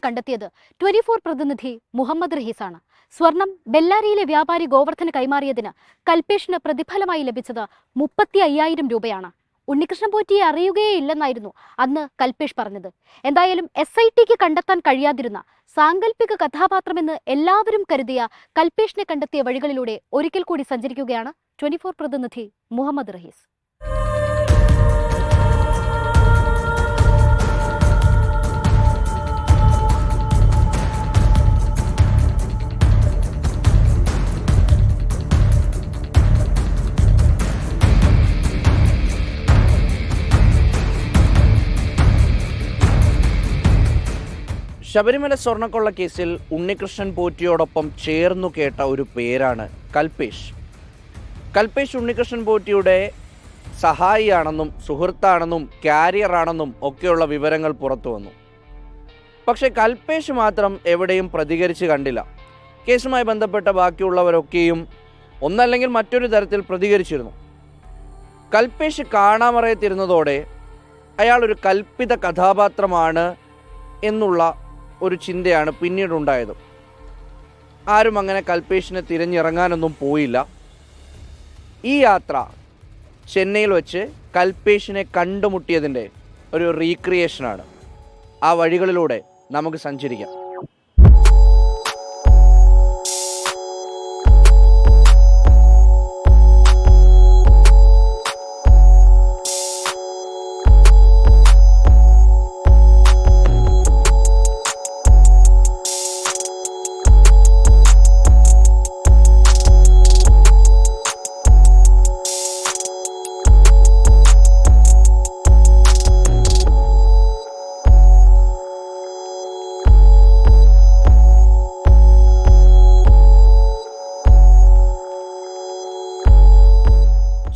കണ്ടെത്തിയത് 24 പ്രതിനിധി മുഹമ്മദ് റഹീസാണ്. സ്വർണം ബെല്ലാരിയിലെ വ്യാപാരി ഗോവർദ്ധന് കൈമാറിയതിന് കൽപേഷിന് പ്രതിഫലമായി ലഭിച്ചത് 35,000 രൂപയാണ്. ഉണ്ണികൃഷ്ണൻ പോറ്റിയെ അറിയുകയേ ഇല്ലെന്നായിരുന്നു അന്ന് കൽപേഷ് പറഞ്ഞത്. എന്തായാലും SITക്ക് കണ്ടെത്താൻ കഴിയാതിരുന്ന സാങ്കല്പിക കഥാപാത്രമെന്ന് എല്ലാവരും കരുതിയ കൽപേഷിനെ കണ്ടെത്തിയ വഴികളിലൂടെ ഒരിക്കൽ കൂടി സഞ്ചരിക്കുകയാണ് 24 പ്രതിനിധി മുഹമ്മദ് റഹീസ്. ശബരിമല സ്വർണ്ണക്കൊള്ള കേസിൽ ഉണ്ണികൃഷ്ണൻ പോറ്റിയോടൊപ്പം ചേർന്നു കേട്ട ഒരു പേരാണ് കൽപേഷ്. കൽപേഷ് ഉണ്ണികൃഷ്ണൻ പോറ്റിയുടെ സഹായിയാണെന്നും സുഹൃത്താണെന്നും കാരിയറാണെന്നും ഒക്കെയുള്ള വിവരങ്ങൾ പുറത്തു വന്നു. പക്ഷേ കൽപേഷ് മാത്രം എവിടെയും പ്രതികരിച്ച് കണ്ടില്ല. കേസുമായി ബന്ധപ്പെട്ട ബാക്കിയുള്ളവരൊക്കെയും ഒന്നല്ലെങ്കിൽ മറ്റൊരു തരത്തിൽ പ്രതികരിച്ചിരുന്നു. കൽപേഷ് കാണാമറയത്തിരുന്നതോടെ അയാൾ ഒരു കൽപ്പിത കഥാപാത്രമാണ് എന്നുള്ള ഒരു ചിന്തയാണ് പിന്നീടുണ്ടായത്. ആരും അങ്ങനെ കൽപേഷിനെ തിരഞ്ഞിറങ്ങാനൊന്നും പോയില്ല. ഈ യാത്ര ചെന്നൈയിൽ വെച്ച് കൽപേഷിനെ കണ്ടുമുട്ടിയതിൻ്റെ ഒരു റീക്രിയേഷനാണ്. ആ വഴികളിലൂടെ നമുക്ക് സഞ്ചരിക്കാം.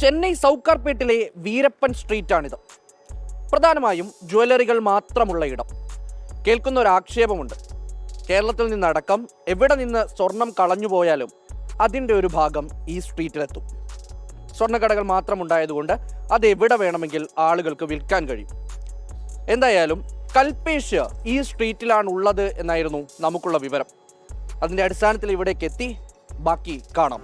ചെന്നൈ സൗക്കാർപേട്ടിലെ വീരപ്പൻ സ്ട്രീറ്റാണിത്. പ്രധാനമായും ജ്വല്ലറികൾ മാത്രമുള്ള ഇടം. കേൾക്കുന്ന ഒരു ആക്ഷേപമുണ്ട്. കേരളത്തിൽ നിന്നടക്കം എവിടെ നിന്ന് സ്വർണം കളഞ്ഞുപോയാലും അതിൻ്റെ ഒരു ഭാഗം ഈ സ്ട്രീറ്റിലെത്തും. സ്വർണ്ണക്കടകൾ മാത്രമുണ്ടായതുകൊണ്ട് അത് എവിടെ വേണമെങ്കിൽ ആളുകൾക്ക് വിൽക്കാൻ കഴിയും. എന്തായാലും കൽപേഷ് ഈ സ്ട്രീറ്റിലാണുള്ളത് എന്നായിരുന്നു നമുക്കുള്ള വിവരം. അതിൻ്റെ അടിസ്ഥാനത്തിൽ ഇവിടേക്ക് എത്തി. ബാക്കി കാണാം.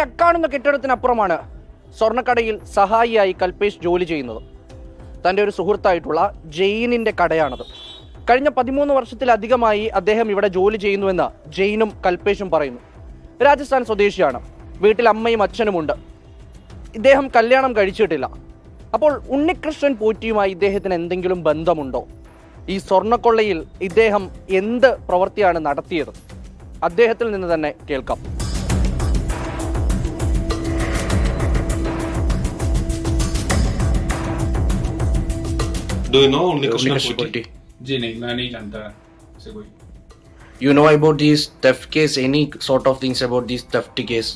അക്കാണുന്ന കെട്ടിടത്തിനപ്പുറമാണ് സ്വർണ്ണക്കടയിൽ സഹായിയായി കൽപേഷ് ജോലി ചെയ്യുന്നത്. തൻ്റെ ഒരു സുഹൃത്തായിട്ടുള്ള ജെയിനിൻ്റെ കടയാണത്. കഴിഞ്ഞ 13 വർഷത്തിലധികമായി അദ്ദേഹം ഇവിടെ ജോലി ചെയ്യുന്നുവെന്ന് ജെയിനും കൽപേഷും പറയുന്നു. രാജസ്ഥാൻ സ്വദേശിയാണ്. വീട്ടിൽ അമ്മയും അച്ഛനുമുണ്ട്. ഇദ്ദേഹം കല്യാണം കഴിച്ചിട്ടില്ല. അപ്പോൾ ഉണ്ണികൃഷ്ണൻ പോറ്റിയുമായി ഇദ്ദേഹത്തിന് എന്തെങ്കിലും ബന്ധമുണ്ടോ? ഈ സ്വർണ്ണക്കൊള്ളയിൽ ഇദ്ദേഹം എന്ത് പ്രവൃത്തിയാണ് നടത്തിയത്? അദ്ദേഹത്തിൽ നിന്ന് തന്നെ കേൾക്കാം. Do you know Unnikushnan Potti? जी नहीं, मैं नहीं जानता से कोई. You know about this theft case? Any sort of things about this theft case?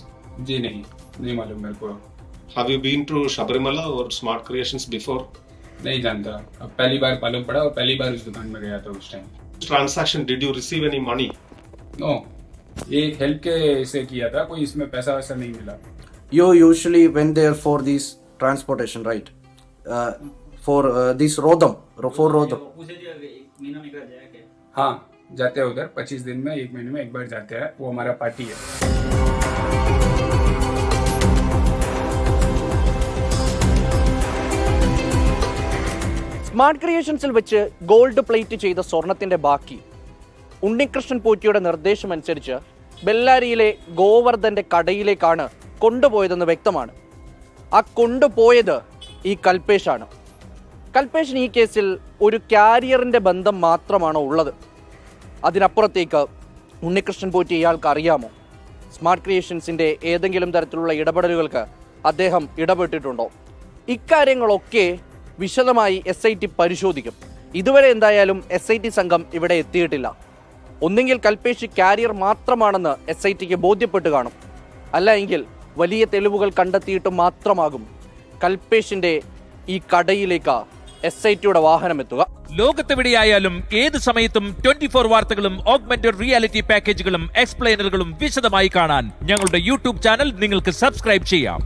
जी नहीं मालूम मेरे को. Have you been to Sabarimala or Smart Creations before? नहीं जानता. अब पहली बार मालूम पड़ा और पहली बार उस दुकान में गया था उस time. Transaction, did you receive any money? No. ये हेल्प के से किया था, कोई इसमें पैसा वैसा नहीं मिला. You usually went there for this transportation, right? For this Rodham, for Rodham. हाँ, जाते हैं उधर 25 दिन में, 1 महीने में एक बार जाते हैं. वो हमारा पार्टी है. സ്മാർട്ട് ക്രിയേഷൻസിൽ വെച്ച് ഗോൾഡ് പ്ലേറ്റ് ചെയ്ത സ്വർണത്തിന്റെ ബാക്കി ഉണ്ണികൃഷ്ണൻ പോറ്റിയുടെ നിർദ്ദേശമനുസരിച്ച് ബെല്ലാരിയിലെ ഗോവർദ്ധന്റെ കടയിലേക്കാണ് കൊണ്ടുപോയതെന്ന് വ്യക്തമാണ്. ആ കൊണ്ടുപോയത് ഈ കൽപേഷാണ്. കൽപേഷിന് ഈ കേസിൽ ഒരു കാരിയറിൻ്റെ ബന്ധം മാത്രമാണോ ഉള്ളത്? അതിനപ്പുറത്തേക്ക് ഉണ്ണികൃഷ്ണൻ പോറ്റി ഇയാൾക്ക് അറിയാമോ? സ്മാർട്ട് ക്രിയേഷൻസിൻ്റെ ഏതെങ്കിലും തരത്തിലുള്ള ഇടപെടലുകൾക്ക് അദ്ദേഹം ഇടപെട്ടിട്ടുണ്ടോ? ഇക്കാര്യങ്ങളൊക്കെ വിശദമായി SIT പരിശോധിക്കും. ഇതുവരെ എന്തായാലും SIT സംഘം ഇവിടെ എത്തിയിട്ടില്ല. ഒന്നുകിൽ കൽപേഷ് കാരിയർ മാത്രമാണെന്ന് SITക്ക് ബോധ്യപ്പെട്ട് കാണും. അല്ല എങ്കിൽ വലിയ തെളിവുകൾ കണ്ടെത്തിയിട്ട് മാത്രമാകും കൽപേഷിൻ്റെ ഈ കടയിലേക്ക് SITയുടെ വാഹനം എത്തുക. ലോകത്തെവിടെയായാലും ഏത് സമയത്തും 24 വാർത്തകളും ഓഗ്മെന്റഡ് റിയാലിറ്റി പാക്കേജുകളും എക്സ്പ്ലെയിനറുകളും വിശദമായി കാണാൻ ഞങ്ങളുടെ യൂട്യൂബ് ചാനൽ നിങ്ങൾക്ക് സബ്സ്ക്രൈബ് ചെയ്യാം.